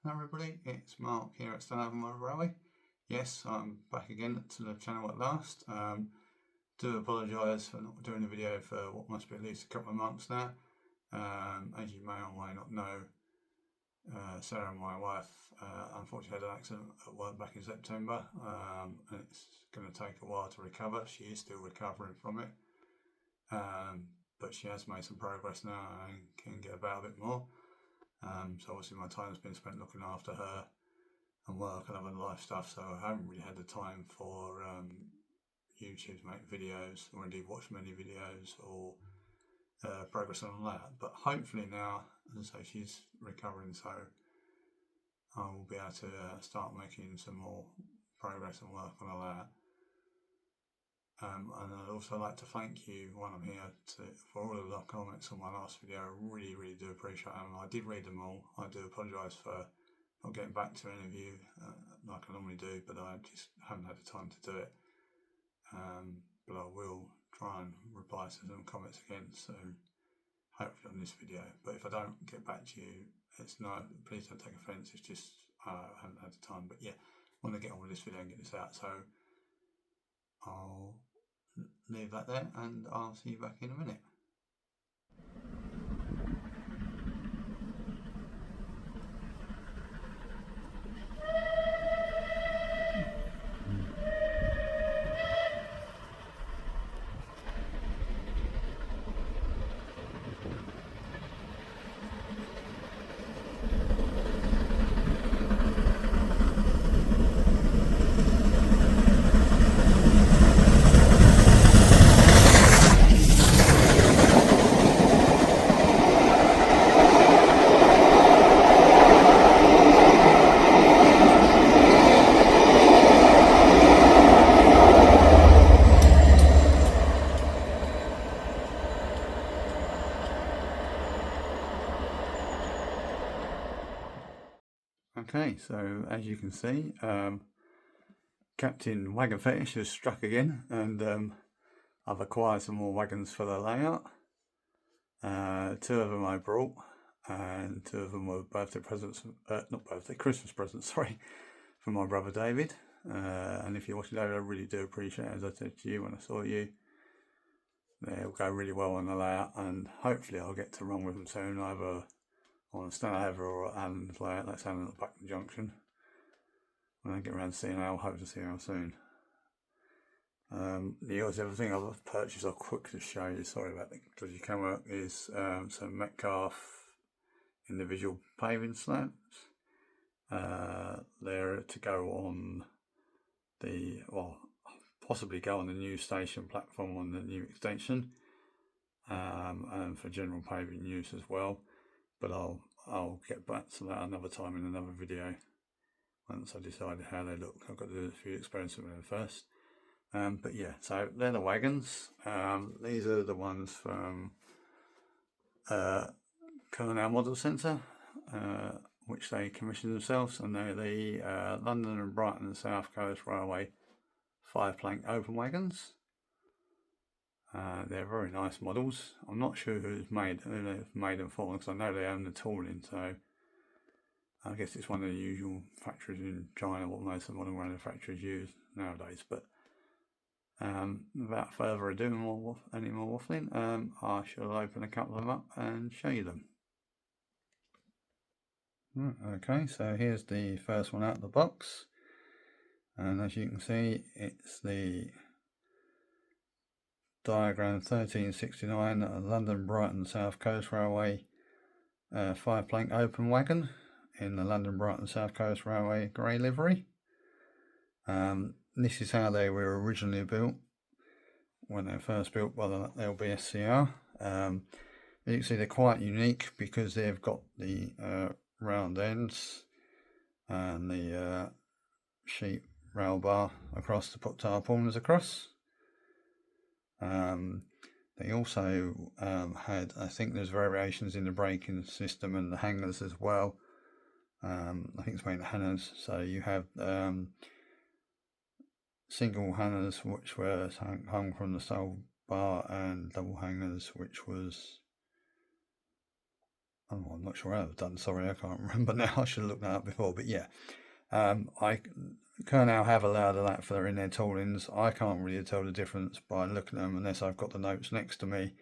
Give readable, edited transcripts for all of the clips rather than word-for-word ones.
Hello everybody, it's Mark here at Stanhaven Railway. Yes, I'm back again to the channel at last. Do apologise for not doing a video for what must be at least a couple of months now. As you may or may not know, Sarah, my wife, unfortunately had an accident at work back in September, and it's going to take a while to recover. She is still recovering from it, but she has made some progress now and can get about a bit more. So obviously my time has been spent looking after her and work and other life stuff, so I haven't really had the time for YouTube to make videos or indeed watch many videos or progress on that. But hopefully now, as I say, she's recovering, so I will be able to start making some more progress and work on all that. And I'd also like to thank you while I'm here for all of the comments on my last video. I really do appreciate them. I did read them all. I do apologise for not getting back to any of you like I normally do, but I just haven't had the time to do it. But I will try and reply to some comments again soon, hopefully on this video. But if I don't get back to you, it's not, please don't take offence, it's just I haven't had the time. But yeah, I want to get on with this video and get this out, so I'll leave that there and I'll see you back in a minute. Okay, so as you can see, Captain Wagon Fetish has struck again, and I've acquired some more wagons for the layout. 2 of them I brought, and 2 of them were birthday presents, Christmas presents, sorry, from my brother David. And if you're watching David, I really do appreciate it, as I said to you when I saw you. They'll go really well on the layout, and hopefully I'll get to run with them soon, either on Stanhaven or Allen's layout. That's Allen at Buckland Junction. When I get around to seeing Al, hope to see Al soon. The other thing I've purchased, I'll quickly show you, sorry about the dodgy camera, is some Metcalfe individual paving slabs. They're to go on the, well, possibly go on the new station platform on the new extension, and for general paving use as well. But I'll get back to that another time in another video once I decide how they look. I've got to do a few experiments with them first. But yeah, so they're the wagons. These are the ones from Kernow Model Centre, which they commissioned themselves, and they're the London and Brighton and South Coast Railway 5-plank open wagons. They're very nice models. I'm not sure who they've made them for, because I know they own the tooling, so I guess it's one of the usual factories in China, what most of the modern manufacturers use nowadays. But without further ado, any more waffling, I shall open a couple of them up and show you them. Okay, so here's the first one out of the box, and as you can see, it's the diagram 1369 London Brighton South Coast Railway 5-plank open wagon in the London Brighton South Coast Railway grey livery. This is how they were originally built when they were first built by the LBSCR. As you can see, they're quite unique because they've got the round ends and the sheet rail bar across to put tarpaulins across. They also had, I think there's variations in the braking system and the hangers as well. I think it's mainly the hangers, so you have single hangers which were hung from the sole bar, and double hangers which was Oh, I'm not sure how I've done, sorry, I can't remember now. I should have looked that up before, but yeah. Kernow have allowed that for in their toolings. I can't really tell the difference by looking at them unless I've got the notes next to me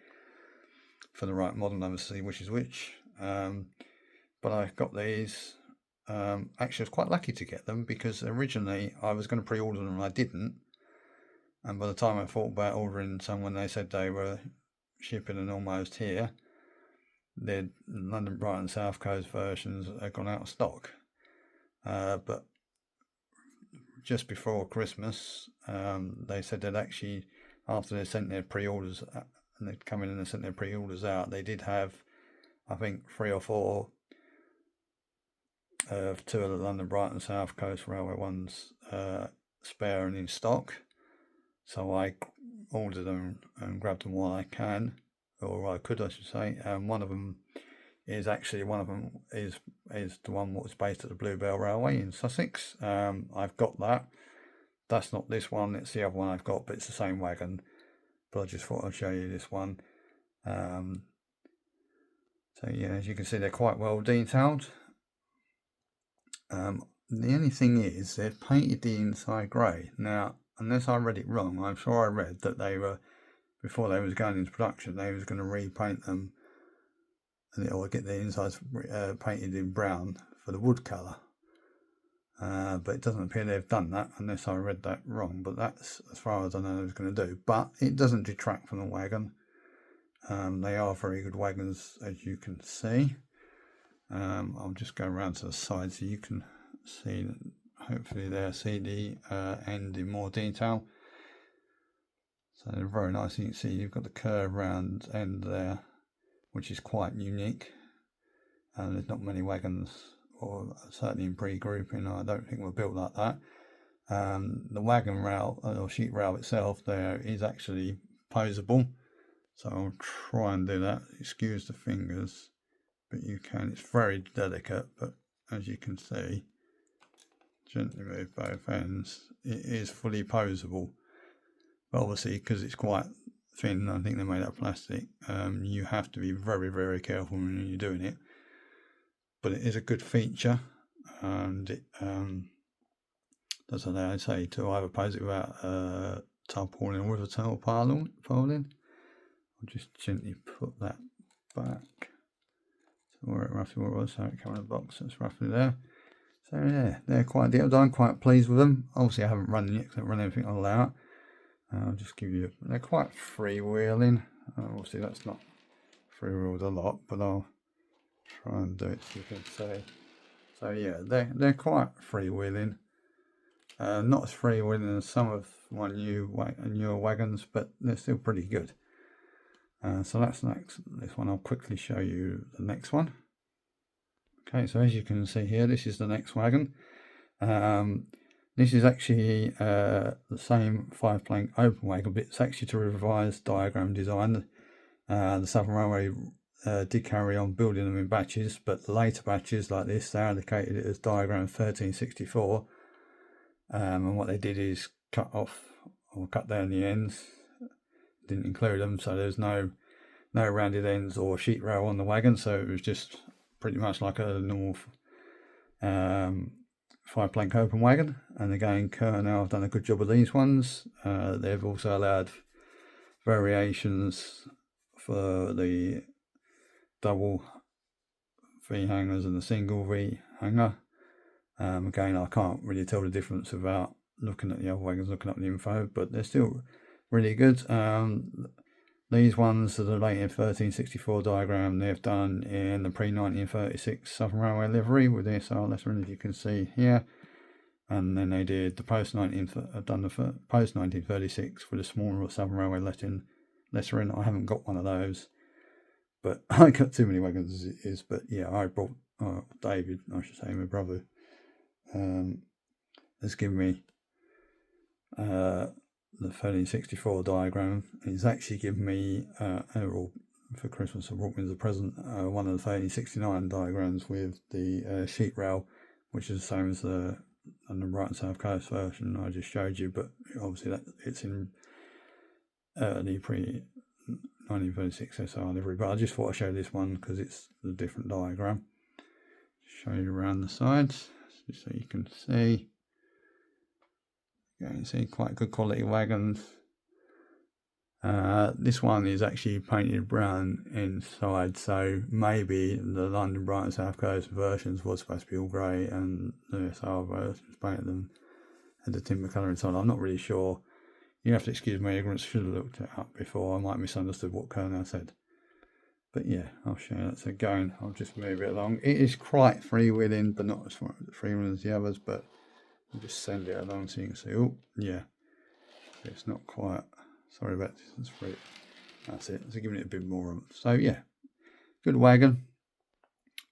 for the right model number to see which is which. But I got these. Actually, I was quite lucky to get them because originally I was going to pre-order them and I didn't. And by the time I thought about ordering some, when they said they were shipping and almost here, the London, Brighton, South Coast versions had gone out of stock. But just before Christmas, they said that actually, after they sent their pre-orders, and they'd come in and they sent their pre-orders out, they did have, I think, 3 or 4 of 2 of the London, Brighton, South Coast Railway ones spare and in stock. So I ordered them and grabbed them while I can, or I could, I should say. And one of them is the one that was based at the Bluebell Railway in Sussex. I've got that. That's not this one, it's the other one I've got, but it's the same wagon. But I just thought I'd show you this one. So yeah, as you can see, they're quite well detailed. The only thing is they've painted the inside grey. Now, unless I read it wrong, I'm sure I read that they were, before they was going into production, they was going to repaint them or get the insides painted in brown for the wood colour. But it doesn't appear they've done that, unless I read that wrong. But that's as far as I know they was going to do. But it doesn't detract from the wagon. They are very good wagons, as you can see. I'll just go around to the side so you can see, hopefully there, see the end in more detail. So they're very nice. You can see you've got the curved round end there, which is quite unique. There's not many wagons, or certainly in pre-grouping, I don't think were built like that. The wagon rail or sheet rail itself there is actually posable, so I'll try and do that. Excuse the fingers, but you can. It's very delicate, but as you can see, gently move both ends. It is fully posable, but obviously because it's quite thin, I think they're made out of plastic. You have to be very, very careful when you're doing it. But it is a good feature, and it does allow, I say, to either pose it without tarpaulin or with a tarpaulin. I'll just gently put that back to where it roughly was, so it came in the box. That's roughly there. So yeah, they're quite detailed. I'm quite pleased with them. Obviously, I haven't run them yet because I haven't run everything all out. I'll just give you. They're quite freewheeling. Obviously, that's not freewheeled a lot, but I'll try and do it so you can see. So yeah, they're quite freewheeling. Not as freewheeling as some of my newer wagons, but they're still pretty good. So that's next. This one, I'll quickly show you the next one. Okay, so as you can see here, this is the next wagon. This is actually the same 5-plank open wagon, but it's actually to revised diagram design. The Southern Railway did carry on building them in batches, but the later batches like this, they indicated it as diagram 1364. And what they did is cut off or cut down the ends, didn't include them, so there's no rounded ends or sheet rail on the wagon, so it was just pretty much like a normal 5-plank open wagon. And again, Kernow have done a good job of these ones. They've also allowed variations for the double V hangers and the single V hanger. Again, I can't really tell the difference without looking at the other wagons, looking up the info, but they're still really good. These ones are the late 1364 diagram they've done in the pre-1936 Southern Railway livery with the SR lettering, as you can see here. And then they did the post-1936 with a smaller Southern Railway lettering. I haven't got one of those, but I got too many wagons as it is. But yeah, I brought David, I should say, my brother, has given me the 1364 diagram. He's actually given me for Christmas, I brought me as a present one of the 1369 diagrams with the sheet rail, which is the same as the right and South Coast version I just showed you, but obviously that it's in the 1936 SR livery, but I just thought I'd show this one because it's a different diagram. Show you around the sides just so you can see. You can see quite good quality wagons. This one is actually painted brown inside, so maybe the London, Brighton, South Coast versions was supposed to be all grey, and the SR versions painted them had the timber colour inside. I'm not really sure. You have to excuse my ignorance. Should have looked it up before. I might have misunderstood what Kernow said. But yeah, I'll show you that. So again, I'll just move it along. It is quite freewheeling, but not as freewheeling as the others. But I'll just send it along so you can see. Oh, yeah, it's not quite. Sorry about this. That's it. So giving it a bit more. So yeah, good wagon.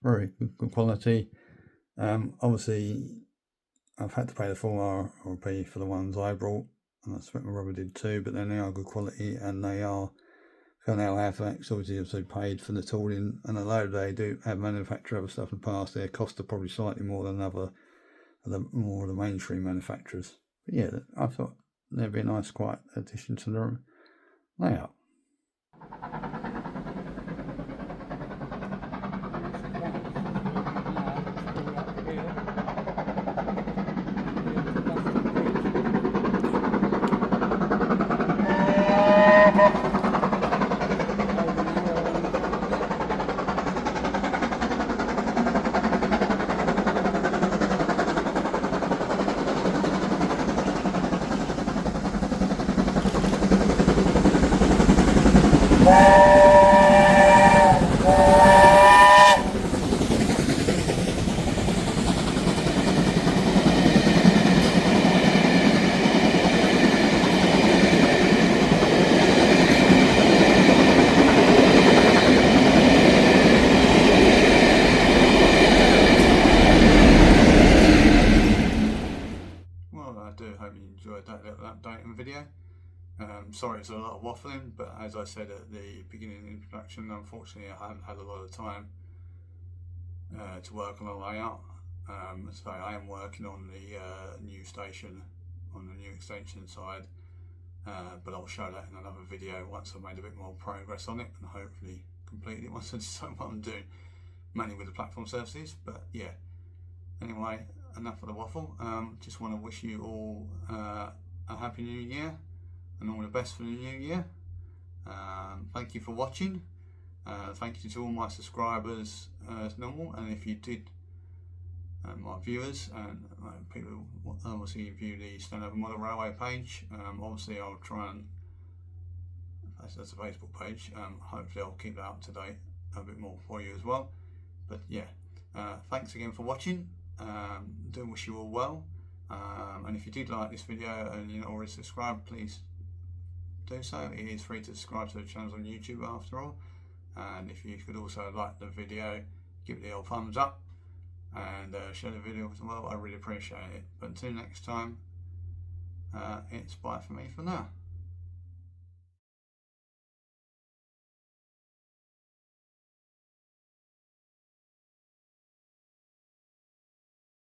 Very good quality. Obviously, I've had to pay the full RRP for the ones I brought, and that's what my rubber did too. But then they are good quality, and they are. Kernow have obviously also paid for the tooling, and although they do have manufactured other stuff in the past, their costs are probably slightly more than more of the mainstream manufacturers. But yeah, I thought they'd be a nice, quiet addition to the layout. I do hope you enjoyed that little updating video. Sorry it's a lot of waffling, but as I said at the beginning of the introduction, unfortunately I haven't had a lot of time to work on the layout. So I am working on the new station, on the new extension side, but I'll show that in another video once I've made a bit more progress on it, and hopefully complete it once I decide what I'm doing, mainly with the platform services. But yeah, anyway, enough of the waffle. Just want to wish you all a happy new year and all the best for the new year. Thank you for watching. Thank you to all my subscribers as normal, and if you did, my viewers and people obviously view the Stanhope Model Railway page, obviously I'll try and, that's a Facebook page, hopefully I'll keep that up to date a bit more for you as well. But yeah, thanks again for watching. Do wish you all well, and if you did like this video and you're not already subscribed, please do so. It is free to subscribe to the channels on YouTube after all, and if you could also like the video, give it the old thumbs up and share the video as well, I really appreciate it. But until next time, it's bye for me for now.